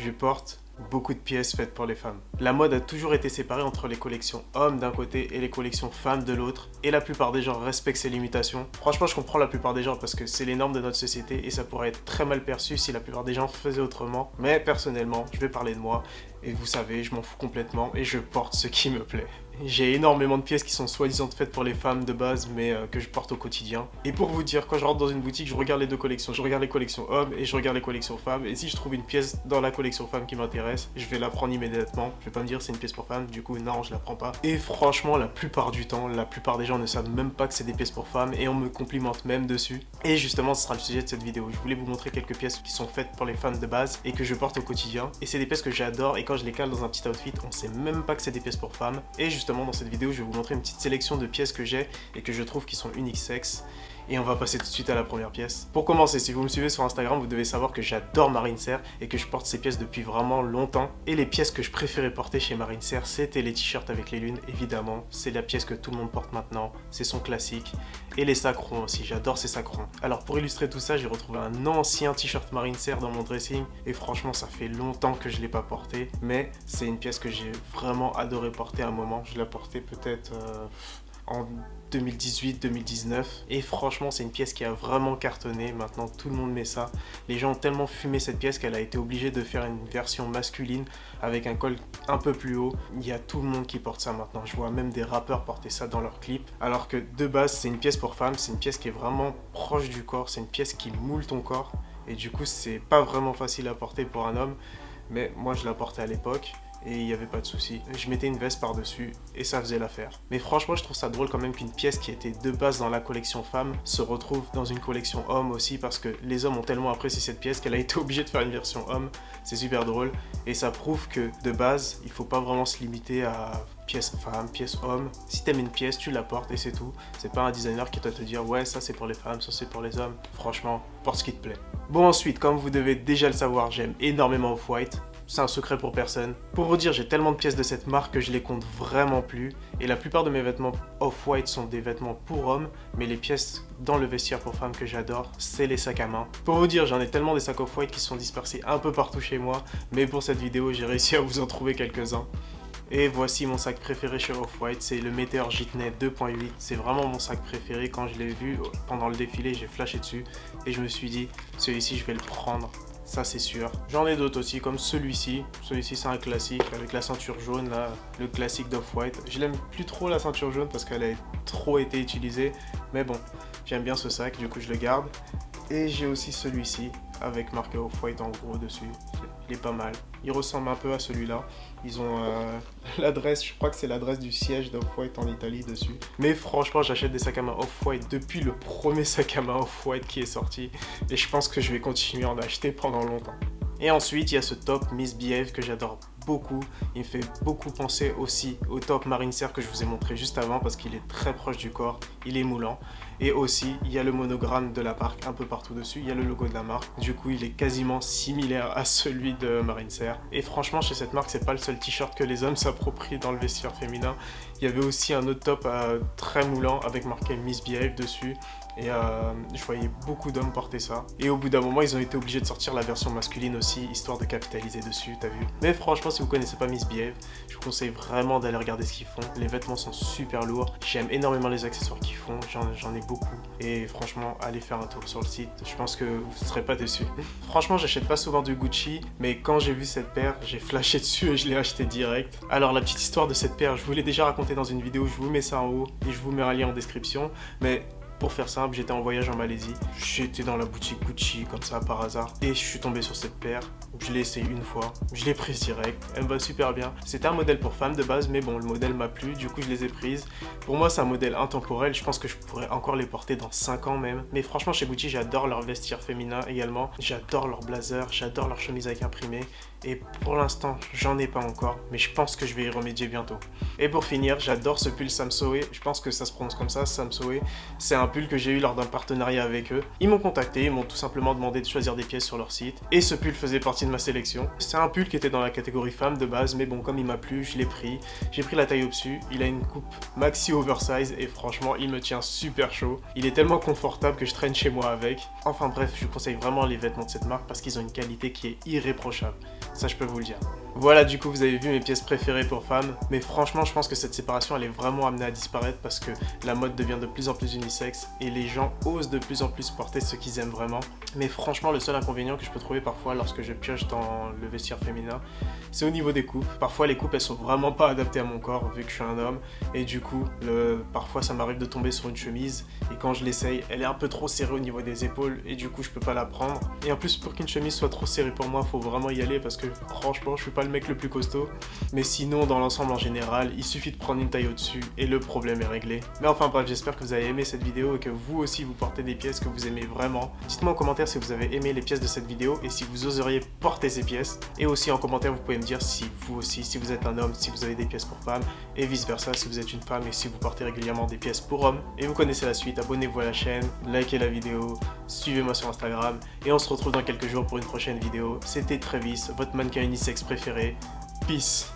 je porte beaucoup de pièces faites pour les femmes. La mode a toujours été séparée entre les collections hommes d'un côté et les collections femmes de l'autre, et la plupart des gens respectent ces limitations. Franchement, je comprends la plupart des gens parce que c'est les normes de notre société et ça pourrait être très mal perçu si la plupart des gens faisaient autrement. Mais personnellement, je vais parler de moi, et vous savez, je m'en fous complètement et je porte ce qui me plaît. J'ai énormément de pièces qui sont soi-disant faites pour les femmes de base, mais que je porte au quotidien. Et pour vous dire, quand je rentre dans une boutique, je regarde les deux collections. Je regarde les collections hommes et je regarde les collections femmes. Et si je trouve une pièce dans la collection femme qui m'intéresse, je vais la prendre immédiatement. Je vais pas me dire c'est une pièce pour femme, du coup non, je la prends pas. Et franchement, la plupart du temps, la plupart des gens ne savent même pas que c'est des pièces pour femmes et on me complimente même dessus. Et justement, ce sera le sujet de cette vidéo. Je voulais vous montrer quelques pièces qui sont faites pour les femmes de base et que je porte au quotidien. Et c'est des pièces que j'adore et quand je les cale dans un petit outfit, on sait même pas que c'est des pièces pour femmes. Et justement, dans cette vidéo, je vais vous montrer une petite sélection de pièces que j'ai et que je trouve qui sont unisex. Et on va passer tout de suite à la première pièce. Pour commencer, si vous me suivez sur Instagram, vous devez savoir que j'adore Marine Serre et que je porte ces pièces depuis vraiment longtemps. Et les pièces que je préférais porter chez Marine Serre, c'était les t-shirts avec les lunes, évidemment. C'est la pièce que tout le monde porte maintenant, c'est son classique. Et les sacs ronds aussi, j'adore ces sacs ronds. Alors pour illustrer tout ça, j'ai retrouvé un ancien t-shirt Marine Serre dans mon dressing. Et franchement, ça fait longtemps que je ne l'ai pas porté. Mais c'est une pièce que j'ai vraiment adoré porter à un moment. Je l'ai portée peut-être en 2018-2019 et franchement c'est une pièce qui a vraiment cartonné. Maintenant tout le monde met ça, les gens ont tellement fumé cette pièce qu'elle a été obligée de faire une version masculine avec un col un peu plus haut. Il y a tout le monde qui porte ça maintenant, je vois même des rappeurs porter ça dans leurs clips, alors que de base c'est une pièce pour femmes, c'est une pièce qui est vraiment proche du corps, c'est une pièce qui moule ton corps et du coup c'est pas vraiment facile à porter pour un homme, mais moi je la portais à l'époque et il n'y avait pas de souci. Je mettais une veste par-dessus et ça faisait l'affaire. Mais franchement, je trouve ça drôle quand même qu'une pièce qui était de base dans la collection femme se retrouve dans une collection homme aussi parce que les hommes ont tellement apprécié cette pièce qu'elle a été obligée de faire une version homme. C'est super drôle et ça prouve que de base, il faut pas vraiment se limiter à pièce femme, pièce homme. Si t'aimes une pièce, tu la portes et c'est tout. C'est pas un designer qui doit te dire ouais, ça c'est pour les femmes, ça c'est pour les hommes. Franchement, porte ce qui te plaît. Bon, ensuite, comme vous devez déjà le savoir, j'aime énormément Off-White. C'est un secret pour personne. Pour vous dire, j'ai tellement de pièces de cette marque que je les compte vraiment plus. Et la plupart de mes vêtements Off-White sont des vêtements pour hommes, mais les pièces dans le vestiaire pour femmes que j'adore, c'est les sacs à main. Pour vous dire, j'en ai tellement des sacs Off-White qui sont dispersés un peu partout chez moi, mais pour cette vidéo, j'ai réussi à vous en trouver quelques-uns. Et voici mon sac préféré chez Off-White, c'est le Meteor Jitnet 2.8. C'est vraiment mon sac préféré. Quand je l'ai vu pendant le défilé, j'ai flashé dessus et je me suis dit, celui-ci je vais le prendre. Ça c'est sûr. J'en ai d'autres aussi comme celui-ci. Celui-ci c'est un classique avec la ceinture jaune là, le classique d'Off-White. Je l'aime plus trop la ceinture jaune parce qu'elle a trop été utilisée. Mais bon, j'aime bien ce sac, du coup je le garde. Et j'ai aussi celui-ci avec marqué Off-White en gros dessus. Il est pas mal. Il ressemble un peu à celui-là. Ils ont l'adresse, je crois que c'est l'adresse du siège d'Off-White en Italie dessus. Mais franchement, j'achète des sacs à main Off-White depuis le premier sac à main Off-White qui est sorti. Et je pense que je vais continuer à en acheter pendant longtemps. Et ensuite, il y a ce top Misbehave que j'adore beaucoup. Il me fait beaucoup penser aussi au top Marine Serre que je vous ai montré juste avant parce qu'il est très proche du corps, il est moulant. Et aussi, il y a le monogramme de la marque un peu partout dessus, il y a le logo de la marque. Du coup, il est quasiment similaire à celui de Marine Serre. Et franchement, chez cette marque, c'est pas le seul t-shirt que les hommes s'approprient dans le vestiaire féminin. Il y avait aussi un autre top très moulant avec marqué Misbehave dessus. Et je voyais beaucoup d'hommes porter ça. Et au bout d'un moment, ils ont été obligés de sortir la version masculine aussi, histoire de capitaliser dessus, t'as vu. Mais franchement, si vous connaissez pas Misbehave, je vous conseille vraiment d'aller regarder ce qu'ils font. Les vêtements sont super lourds. J'aime énormément les accessoires qu'ils font. J'en ai beaucoup. Et franchement, allez faire un tour sur le site. Je pense que vous ne serez pas déçus. Franchement, j'achète pas souvent du Gucci, mais quand j'ai vu cette paire, j'ai flashé dessus et je l'ai acheté direct. Alors, la petite histoire de cette paire, je vous l'ai déjà raconté dans une vidéo. Je vous mets ça en haut et je vous mets un lien en description. Mais pour faire simple, j'étais en voyage en Malaisie. J'étais dans la boutique Gucci comme ça par hasard et je suis tombé sur cette paire. Je l'ai essayé une fois, je l'ai prise direct, elle me va super bien. C'était un modèle pour femmes de base, mais bon, le modèle m'a plu, du coup je les ai prises. Pour moi, c'est un modèle intemporel, je pense que je pourrais encore les porter dans 5 ans même. Mais franchement, chez Gucci, j'adore leur vestiaire féminin également. J'adore leurs blazers, j'adore leurs chemises avec imprimé. Et pour l'instant, j'en ai pas encore, mais je pense que je vais y remédier bientôt. Et pour finir, j'adore ce pull Samsoe, je pense que ça se prononce comme ça, Samsoe. C'est un pull que j'ai eu lors d'un partenariat avec eux. Ils m'ont contacté, ils m'ont tout simplement demandé de choisir des pièces sur leur site. Et ce pull faisait partie de ma sélection. C'est un pull qui était dans la catégorie femme de base, mais bon, comme il m'a plu, je l'ai pris. J'ai pris la taille au-dessus. Il a une coupe maxi oversize et franchement, il me tient super chaud. Il est tellement confortable que je traîne chez moi avec. Enfin bref, je vous conseille vraiment les vêtements de cette marque parce qu'ils ont une qualité qui est irréprochable. Ça, je peux vous le dire. Voilà, du coup, vous avez vu mes pièces préférées pour femmes. Mais franchement, je pense que cette séparation, elle est vraiment amenée à disparaître parce que la mode devient de plus en plus unisexe et les gens osent de plus en plus porter ce qu'ils aiment vraiment. Mais franchement, le seul inconvénient que je peux trouver parfois lorsque je pioche dans le vestiaire féminin, c'est au niveau des coupes. Parfois, les coupes, elles sont vraiment pas adaptées à mon corps vu que je suis un homme. Et du coup, parfois, ça m'arrive de tomber sur une chemise et quand je l'essaye, elle est un peu trop serrée au niveau des épaules et du coup, je peux pas la prendre. Et en plus, pour qu'une chemise soit trop serrée pour moi, faut vraiment y aller parce que franchement, je suis pas le mec le plus costaud. Mais sinon, dans l'ensemble en général, il suffit de prendre une taille au-dessus et le problème est réglé. Mais enfin bref, j'espère que vous avez aimé cette vidéo et que vous aussi vous portez des pièces que vous aimez vraiment. Dites-moi en commentaire si vous avez aimé les pièces de cette vidéo et si vous oseriez porter ces pièces. Et aussi en commentaire, vous pouvez me dire si vous aussi, si vous êtes un homme, si vous avez des pièces pour femmes et vice versa, si vous êtes une femme et si vous portez régulièrement des pièces pour hommes. Et vous connaissez la suite, abonnez-vous à la chaîne, likez la vidéo, suivez-moi sur Instagram et on se retrouve dans quelques jours pour une prochaine vidéo. C'était Travis, votre mannequin unisexe préféré. Peace.